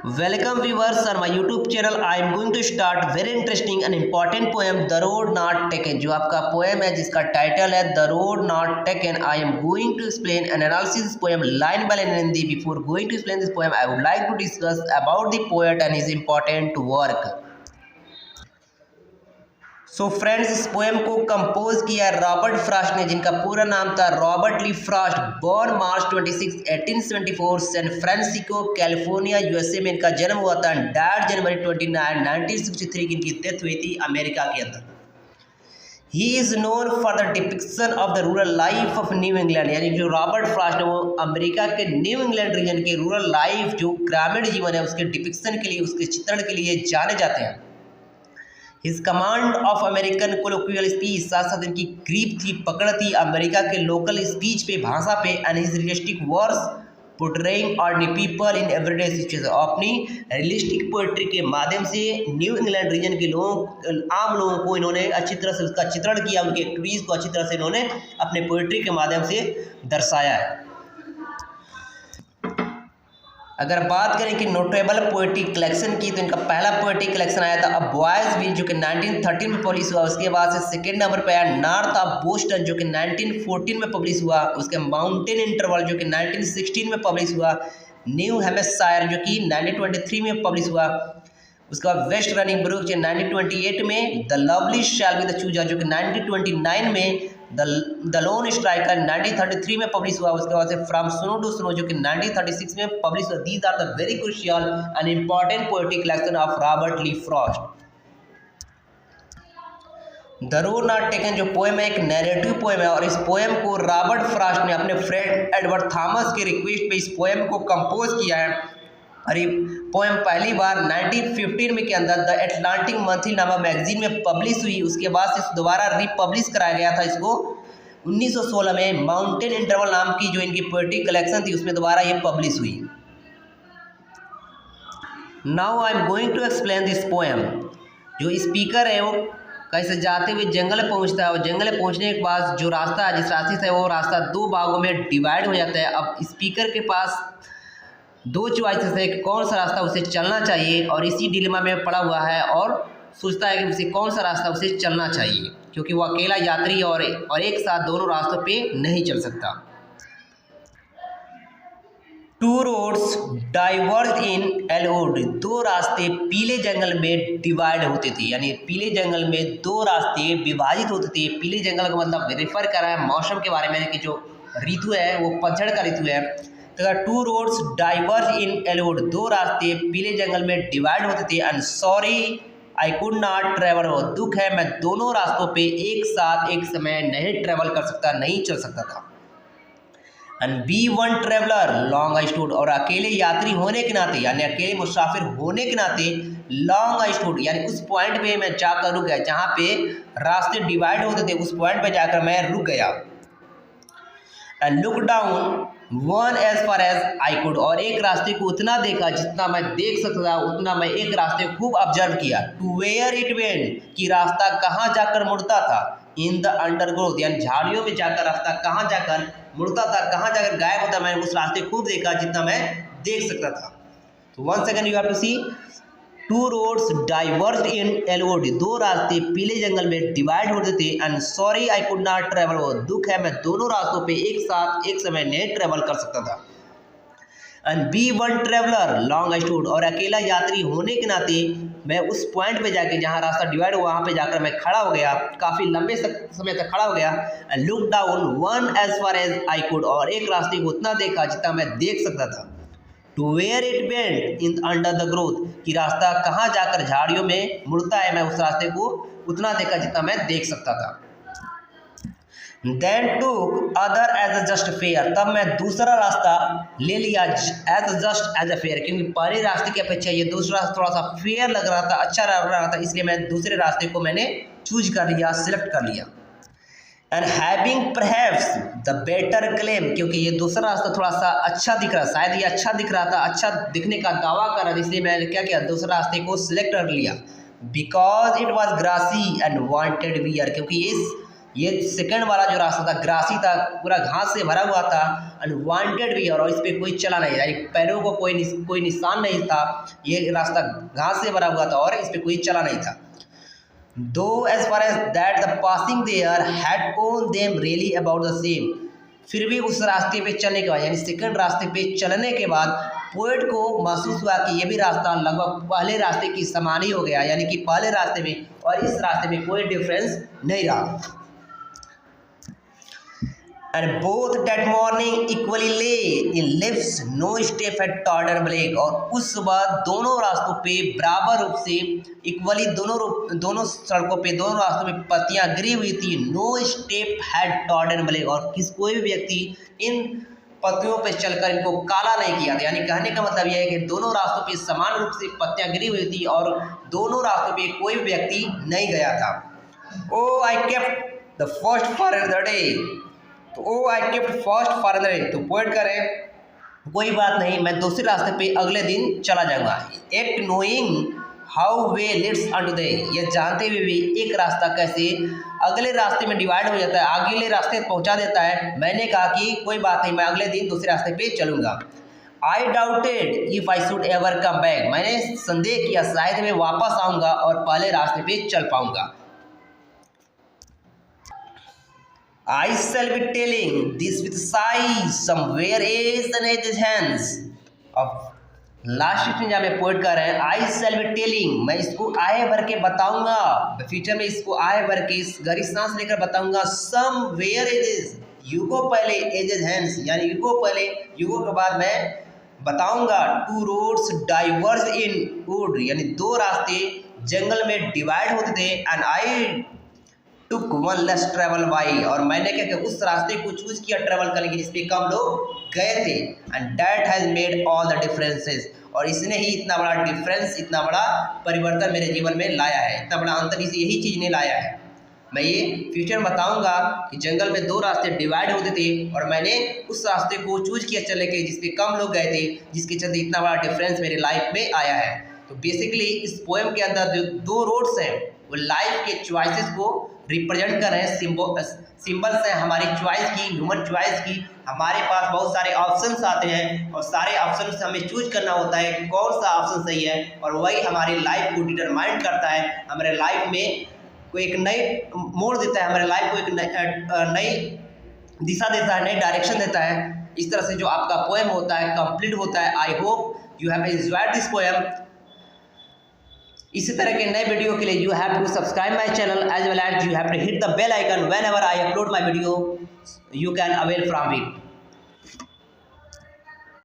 Welcome viewers on my YouTube channel. I am going to start very interesting and important poem The Road Not Taken। जो आपका poem है जिसका title है The Road Not Taken। I am going to explain and analysis this poem line by line in Hindi। Before going to explain this poem, I would like to discuss about the poet and his important work। So friends, इस poem को compose किया Robert Frost ने, जिनका पूरा नाम था Robert Lee Frost. Born मार्च 26, 1874 San Francisco California USA में इनका जन्म हुआ था। डेड जनवरी 29, 1963 की इनकी डेथ हुई थी अमेरिका के अंदर। He is known for the depiction of the rural life of new England, यानी जो रॉबर्ट फ्रॉस्ट है वो अमेरिका के न्यू इंग्लैंड रीजन के रूरल लाइफ, जो ग्रामीण जीवन है, उसके डिपिक्शन के लिए, उसके चित्रण के लिए जाने जाते हैं। His command of American colloquial speech, साथ साथ इनकी ग्रीप थी, पकड़ थी अमेरिका के लोकल स्पीच पे, भाषा पे। And his realistic verse portraying ordinary people in everyday situation, अपनी रियलिस्टिक पोएट्री के माध्यम से न्यू इंग्लैंड रीजन के लोगों, आम लोगों को इन्होंने अच्छी तरह से उसका चित्रण किया, उनके एक्टिविटीज़ को अच्छी तरह से इन्होंने अपने पोएट्री के माध्यम से दर्शाया है। अगर बात करें कि नोटेबल पोएट्री कलेक्शन की, तो इनका पहला पोएट्री कलेक्शन आया था अ बॉयज़ विल, जो कि 1913 में पब्लिश हुआ। उसके बाद से सेकेंड नंबर पे आया नॉर्थ ऑफ बोस्टन, जो कि 1914 में पब्लिश हुआ। उसके माउंटेन इंटरवल, जो कि 1916 में पब्लिश हुआ। न्यू हेम्पशायर, जो कि 1923 में पब्लिश हुआ। उसका वेस्ट रनिंग ब्रुक, जो 1928 में। The lovely shall be the chooser, जो कि 1929 में। द लोन स्ट्राइकर 1933 में पब्लिश हुआ। उसके बाद से फ्रॉम स्नो टू स्नो, जो कि 1936 में पब्लिश हुआ। These are the very crucial and important poetry collection of Robert Lee Frost. The road not taken जो पोएम है, एक नैरेटिव पोएम है, और इस पोएम को रॉबर्ट फ्रॉस्ट ने अपने फ्रेंड एडवर्ड थॉमस के रिक्वेस्ट पे इस पोएम को कंपोज किया है। और ये पोएम पहली बार 1915 में के अंदर द एटलांटिक मंथली नामक मैगजीन में पब्लिश हुई। उसके बाद से दोबारा रिपब्लिश कराया गया था इसको 1916 में। माउंटेन इंटरवल नाम की जो इनकी पोएट्री कलेक्शन थी, उसमें दोबारा ये पब्लिश हुई। Now I am going to explain this poem. जो स्पीकर है वो कैसे जाते हुए जंगल पहुंचता है, और जंगल पहुंचने के बाद जो रास्ता है, जिस रास्ते से वो रास्ता दो भागों में डिवाइड हो जाता है। अब स्पीकर के पास दो चॉइसेस है कि कौन सा रास्ता उसे चलना चाहिए, और इसी डिलेमा में पड़ा हुआ है और सोचता है कि उसे कौन सा रास्ता उसे चलना चाहिए, क्योंकि वो अकेला यात्री और एक साथ दोनों रास्तों पे नहीं चल सकता। To roads diverge in yellow wood, दो रास्ते पीले जंगल में डिवाइड होते थे, यानी पीले जंगल में दो रास्ते विभाजित होते थे। पीले जंगल का मतलब रेफर कर रहा है मौसम के बारे में, कि जो ऋतु है वो पतझड़ का ऋतु है। तो to roads diverge in yellow wood, दो रास्ते पीले जंगल में डिवाइड होते थे। And sorry I could not travel, और दुख है मैं दोनों रास्तों पे एक साथ एक समय नहीं ट्रेवल कर सकता, नहीं चल सकता था। And be one traveller long I stood, और अकेले यात्री होने के नाते, यानी अकेले मुसाफिर होने के नाते लॉन्ग आई स्टूड, यानी उस पॉइंट पे मैं जाकर रुक गया जहाँ पे रास्ते डिवाइड होते थे, उस पॉइंट पे जाकर मैं रुक गया। And look down one as far as I could, और एक रास्ते को उतना देखा जितना मैं देख सकता था, उतना मैं एक रास्ते को खूब ऑब्जर्व किया। टू वेयर इट वेंट, कि रास्ता कहाँ जाकर मुड़ता था। इन द अंडरग्रोथ, यानी झाड़ियों में जाकर रास्ता कहाँ जाकर मुड़ता था, कहाँ जाकर गायब होता, मैंने उस रास्ते खूब देखा जितना मैं देख सकता था। तो one second you have to see. Two roads diverge in yellow wood, दो रास्ते पीले जंगल में डिवाइड होते थे। And sorry I could not travel, वो दुख है मैं दोनों रास्तों पे एक साथ एक समय नहीं ट्रेवल कर सकता था। And be one traveller long I stood, और अकेला यात्री होने के नाते मैं उस पॉइंट पे जाके, जहाँ रास्ता डिवाइड हुआ वहाँ पे जाकर मैं खड़ा हो गया, काफ़ी लंबे समय तक खड़ा हो गया। And look down one as far as I could, और एक रास्ते को उतना देखा जितना मैं देख सकता था। To where it bend in under the growth, कि रास्ता कहाँ जाकर झाड़ियों में मुड़ता है, मैं उस रास्ते को उतना देखा जितना मैं देख सकता था। Then took other as a just fair, तब मैं दूसरा रास्ता ले लिया as just as a fair, क्योंकि पहले रास्ते की अपेक्षा ये दूसरा थोड़ा सा फेयर लग रहा था, अच्छा लग रहा था, इसलिए मैं दूसरे रास्ते को मैंने चूज कर लिया, सिलेक्ट कर लिया। And having perhaps the better claim, क्योंकि ये दूसरा रास्ता थोड़ा सा अच्छा दिख रहा, शायद ये अच्छा दिख रहा था, अच्छा दिखने का दावा कर रहा था, इसलिए मैंने क्या किया, दूसरा रास्ते को सिलेक्ट कर लिया। Because it was grassy and wanted wear, क्योंकि इस ये सेकंड वाला जो रास्ता था ग्रासी था, पूरा घास से भरा हुआ था, अनवांटेड भी, और इस पर कोई चला नहीं था, पैरों को कोई निशान नहीं था। ये रास्ता घास से भरा हुआ था और इस पर कोई चला नहीं था। Though as far as that the passing there had worn them really about the same, फिर भी उस रास्ते पे चलने के बाद यानी सेकंड रास्ते पे चलने के बाद पोएट को महसूस हुआ कि ये भी रास्ता लगभग पहले रास्ते की समान ही हो गया, यानी कि पहले रास्ते में और इस रास्ते में कोई डिफरेंस नहीं रहा। And both that morning equally lay in leaves no step had trodden black, और उस सुबह दोनों रास्तों पे बराबर रूप से इक्वली दोनों सड़कों पे दोनों रास्तों में पत्तियां गिरी हुई थी। नो स्टेप हैड टॉर्डन ब्लेक, और कोई भी व्यक्ति इन पत्तियों पे चलकर इनको काला नहीं किया था। यानी कहने का मतलब यह है कि दोनों रास्तों पे समान रूप से पत्तियां गिरी हुई थी और दोनों रास्तों पे कोई व्यक्ति नहीं गया था। Oh I kept the first for the day, तो oh I kept first for the day, तो पोएट करे कोई बात नहीं, मैं दूसरे रास्ते पे अगले दिन चला जाऊंगा। Yet knowing how way leads unto they, ये जानते हुए भी एक रास्ता कैसे अगले रास्ते में डिवाइड हो जाता है, अगले रास्ते पहुंचा देता है। मैंने कहा कि कोई बात नहीं, मैं अगले दिन दूसरे रास्ते पे चलूंगा। आई doubted if I should ever come back, मैंने संदेह किया शायद मैं वापस आऊंगा और पहले रास्ते पे चल पाऊंगा। I shall be telling this with sighs somewhere is an edge's hands। अब लास्ट स्टेज में पोएट कर रहे हैं आई शैल बी टेलिंग, मैं इसको आए भर के बताऊंगा, फ्यूचर में इसको आए भर के इस गहरी सांस लेकर बताऊंगा। समवेयर एजेस, युगों पहले एजेस हैंड्स, यानी युगों पहले युगों के बाद मैं बताऊंगा। Two roads diverged in wood, यानी दो रास्ते जंगल में डिवाइड होते थे। And I took one less travel by, और मैंने क्या कि उस रास्ते को चूज किया ट्रेवल करने के जिसपे कम लोग गए थे। And that has made all the differences, और इसने ही इतना बड़ा डिफरेंस, इतना बड़ा परिवर्तन मेरे जीवन में लाया है, इतना बड़ा अंतर इसे यही चीज़ ने लाया है। मैं ये फ्यूचर में बताऊंगा कि जंगल में दो रास्ते डिवाइड होते थे और मैंने उस रास्ते को चूज किया चलने के जिसपे कम लोग गए थे, जिसके चलते इतना बड़ा डिफरेंस मेरे लाइफ में आया है। तो बेसिकली इस पोएम के अंदर जो दो रोड्स हैं वो लाइफ के चॉइसेस को रिप्रेजेंट कर रहे हैं, सिंबल्स हैं हमारी चॉइस की, ह्यूमन चॉइस की। हमारे पास बहुत सारे ऑप्शंस आते हैं और सारे ऑप्शन से हमें चूज करना होता है कि कौन सा ऑप्शन सही है, और वही हमारी लाइफ को डिटरमाइन करता है, हमारे लाइफ में कोई एक नई मोड़ देता है, हमारे लाइफ को एक नई दिशा देता है, नई डायरेक्शन देता है। इस तरह से जो आपका पोएम होता है कंप्लीट होता है। I hope you have enjoyed this poem. इसी तरह के नए वीडियो के लिए you have to subscribe my channel as well as you have to hit the bell icon whenever I upload my video, you can avail from it.